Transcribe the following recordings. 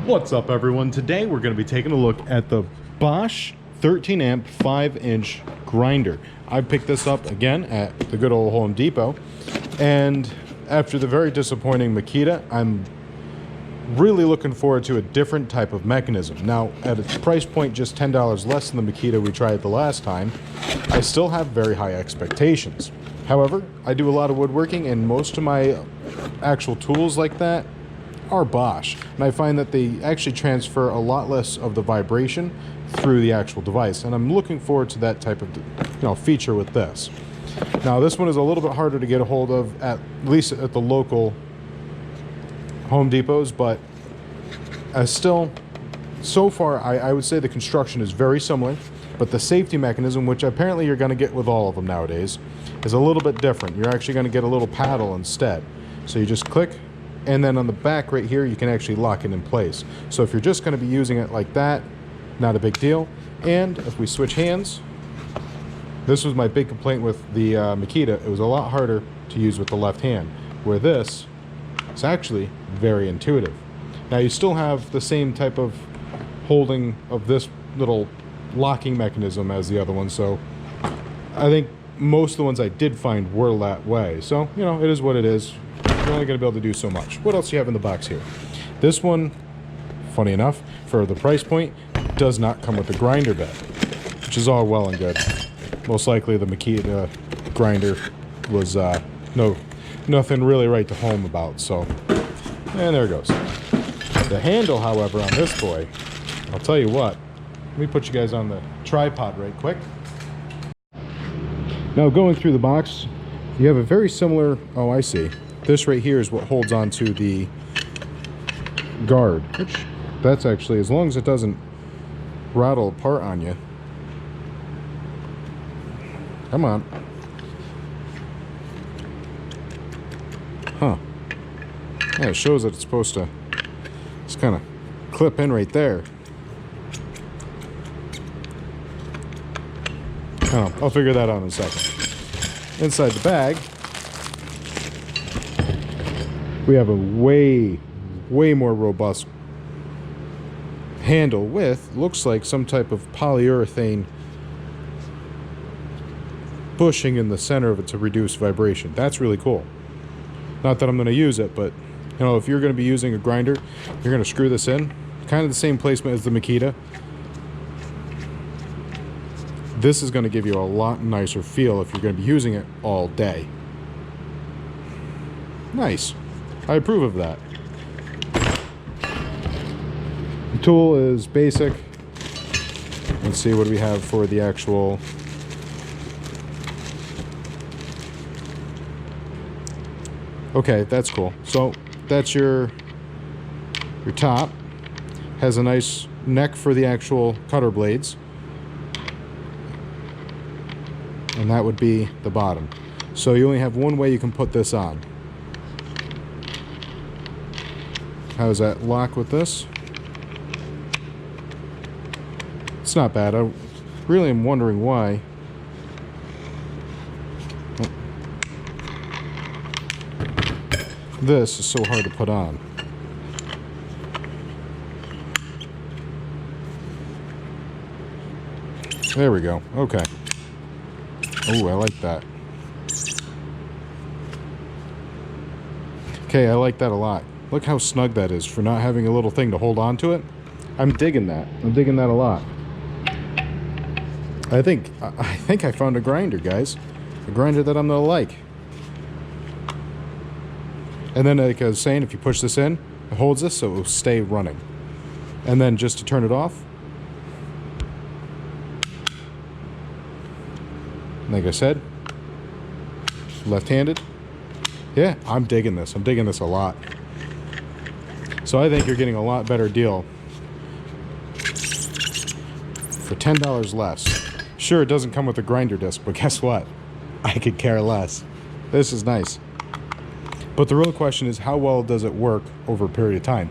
What's up, everyone? Today we're going to be taking a look at the Bosch 13 amp 5-inch grinder. I picked this up again at the good old Home Depot, and after the very disappointing Makita, I'm really looking forward to a different type of mechanism. Now, at its price point just $10 less than the Makita we tried the last time, I still have very high expectations. However, I do a lot of woodworking, and most of my actual tools like that are Bosch, and I find that they actually transfer a lot less of the vibration through the actual device, and I'm looking forward to that type of feature with this. Now, this one is a little bit harder to get a hold of, at least at the local Home Depots, but still, so far I would say the construction is very similar, but the safety mechanism, which apparently you're going to get with all of them nowadays, is a little bit different. You're actually going to get a little paddle instead. So you just click, and then on the back right here you can actually lock it in place. So if you're just going to be using it like that, not a big deal. And if we switch hands, this was my big complaint with the Makita. It was a lot harder to use with the left hand, where this is actually very intuitive. Now, you still have the same type of holding of this little locking mechanism as the other one, so I think most of the ones I did find were that way. So, it is what it is. You're only going to be able to do so much. What else do you have in the box here? This one, funny enough, for the price point, does not come with a grinder bed, which is all well and good. Most likely the Makita grinder was nothing really right to home about, so, and there it goes. The handle, however, on this boy, I'll tell you what, let me put you guys on the tripod right quick. Now, going through the box, you have a very similar, oh, I see. This right here is what holds on to the guard, which that's actually, as long as it doesn't rattle apart on you. Come on. Huh. Yeah, it shows that it's supposed to just kind of clip in right there. Oh, I'll figure that out in a second. Inside the bag, we have a way more robust handle with, looks like, some type of polyurethane bushing in the center of it to reduce vibration. That's really cool. Not that I'm going to use it, but if you're going to be using a grinder, you're going to screw this in. Kind of the same placement as the Makita. This is going to give you a lot nicer feel if you're going to be using it all day. Nice. I approve of that. The tool is basic. Let's see, what do we have for the actual... Okay, that's cool. So that's your top. Has a nice neck for the actual cutter blades. And that would be the bottom. So you only have one way you can put this on. How does that lock with this? It's not bad. I really am wondering why. This is so hard to put on. There we go. Okay. Oh, I like that. Okay, I like that a lot. Look how snug that is for not having a little thing to hold on to it. I'm digging that. I'm digging that a lot. I think I found a grinder, guys. A grinder that I'm gonna like. And then, like I was saying, if you push this in, it holds this so it will stay running. And then just to turn it off, like I said, left-handed. Yeah, I'm digging this. I'm digging this a lot. So I think you're getting a lot better deal for $10 less. Sure, it doesn't come with a grinder disc, but guess what? I could care less. This is nice. But the real question is, how well does it work over a period of time?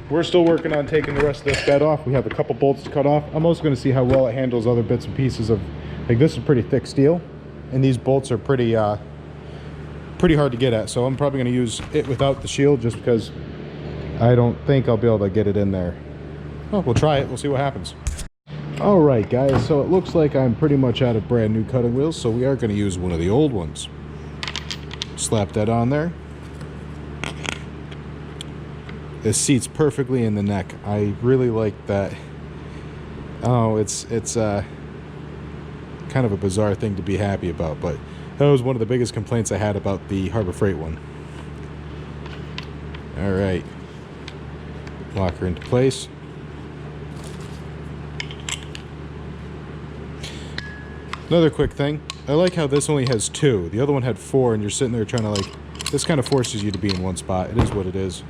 We're still working on taking the rest of this bed off. We have a couple bolts to cut off. I'm also going to see how well it handles other bits and pieces of, like, this is pretty thick steel, and these bolts are pretty hard to get at. So I'm probably going to use it without the shield, just because I don't think I'll be able to get it in there. Well, we'll try it. We'll see what happens. All right, guys. So it looks like I'm pretty much out of brand new cutting wheels, so we are going to use one of the old ones. Slap that on there. This seats perfectly in the neck. I really like that. Oh, it's kind of a bizarre thing to be happy about, but that was one of the biggest complaints I had about the Harbor Freight one. All right, lock her into place. Another quick thing, I like how this only has 2. The other one had 4, and you're sitting there trying to like, this kind of forces you to be in one spot. It is what it is.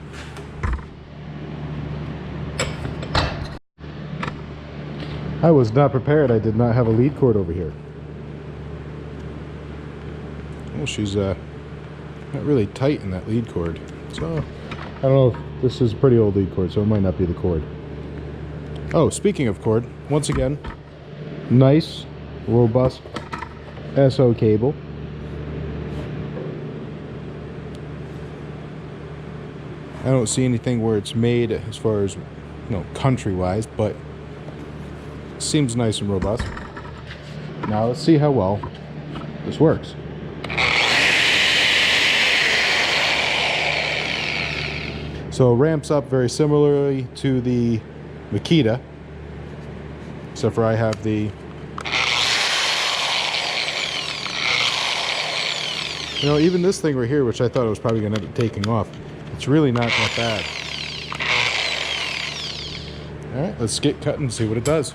I was not prepared. I did not have a lead cord over here. Well, she's not really tight in that lead cord. So, I don't know if this is a pretty old lead cord, so it might not be the cord. Oh, speaking of cord, once again, nice, robust SO cable. I don't see anything where it's made as far as, country-wise, but seems nice and robust. Now let's see how well this works. So it ramps up very similarly to the Makita, except for I have the, even this thing right here, which I thought it was probably going to end up taking off, it's really not that bad. All right, let's get cutting and see what it does.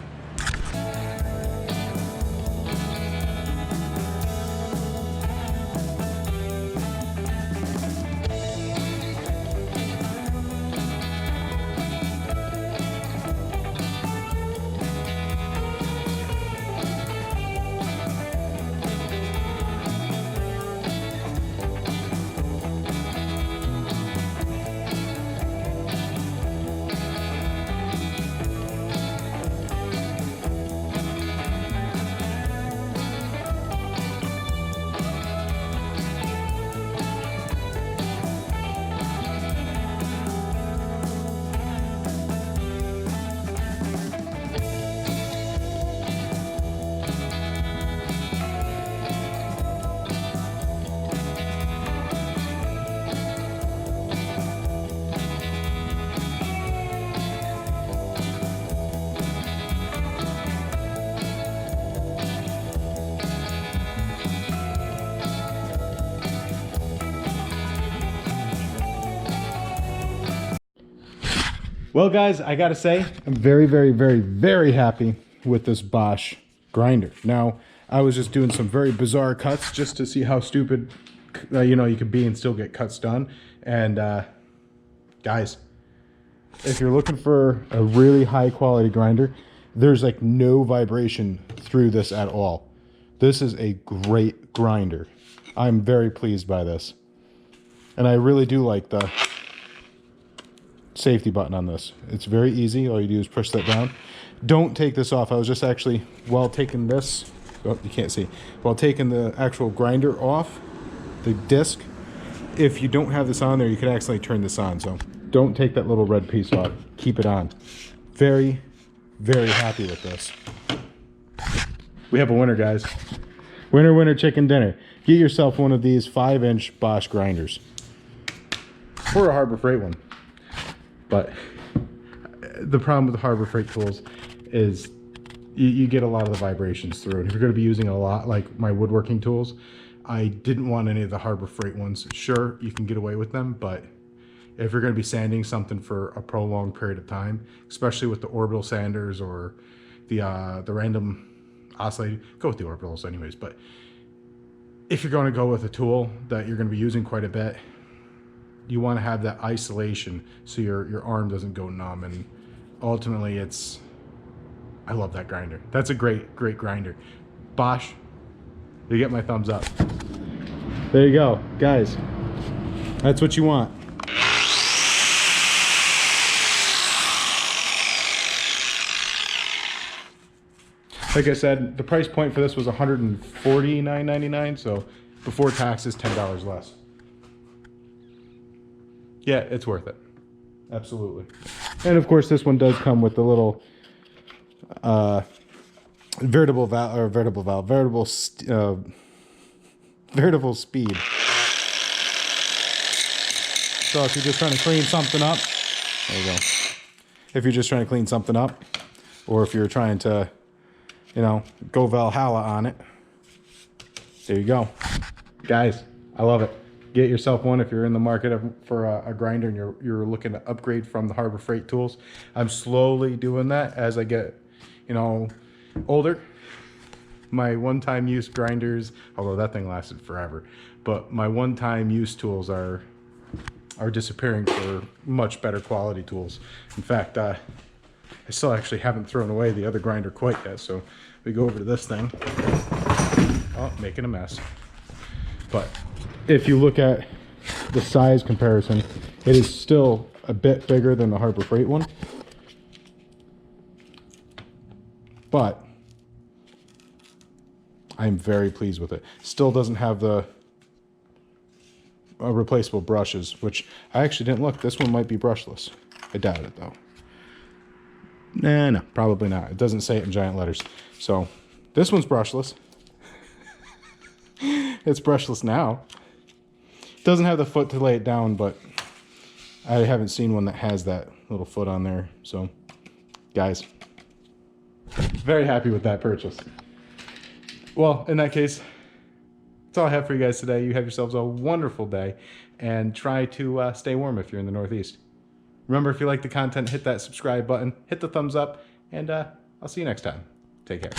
Well, guys, I gotta say, I'm very, very, very, very happy with this Bosch grinder. Now, I was just doing some very bizarre cuts just to see how stupid, you could be and still get cuts done. And guys, if you're looking for a really high quality grinder, there's like no vibration through this at all. This is a great grinder. I'm very pleased by this. And I really do like the safety button on this. It's very easy. All you do is push that down. Don't take this off. I was just actually, while taking this, oh, you can't see, while taking the actual grinder off, the disc, if you don't have this on there, you could actually turn this on. So don't take that little red piece off. Keep it on. Very, very happy with this. We have a winner, guys. Winner, winner, chicken dinner. Get yourself one of these 5-inch Bosch grinders. Or a Harbor Freight one. But the problem with the Harbor Freight tools is you get a lot of the vibrations through. And if you're going to be using a lot, like my woodworking tools, I didn't want any of the Harbor Freight ones. Sure, you can get away with them, but if you're going to be sanding something for a prolonged period of time, especially with the orbital sanders or the random oscillating, go with the orbitals anyways. But if you're going to go with a tool that you're going to be using quite a bit, you want to have that isolation so your arm doesn't go numb. And ultimately, I love that grinder. That's a great grinder. Bosch, you get my thumbs up. There you go, guys. That's what you want. Like I said, the price point for this was $149.99, so before taxes, $10 less. Yeah, it's worth it. Absolutely. And of course, this one does come with the little veritable speed. So if you're just trying to clean something up, there you go. If you're just trying to clean something up, or if you're trying to, you know, go Valhalla on it, there you go. Guys, I love it. Get yourself one if you're in the market for a grinder and you're looking to upgrade from the Harbor Freight tools. I'm slowly doing that as I get, you know, older. My one-time use grinders, although that thing lasted forever, but my one-time use tools are disappearing for much better quality tools. In fact, I still actually haven't thrown away the other grinder quite yet, so we go over to this thing. Oh, making a mess. But if you look at the size comparison, it is still a bit bigger than the Harbor Freight one. But I'm very pleased with it. Still doesn't have the replaceable brushes, which I actually didn't look. This one might be brushless. I doubt it though. No, probably not. It doesn't say it in giant letters. So this one's brushless. It's brushless now. Doesn't have the foot to lay it down, but I haven't seen one that has that little foot on there. So guys, very happy with that purchase. Well, in that case, that's all I have for you guys today. You have yourselves a wonderful day, and try to stay warm if you're in the Northeast. Remember, if you like the content, hit that subscribe button, hit the thumbs up, and I'll see you next time. Take care.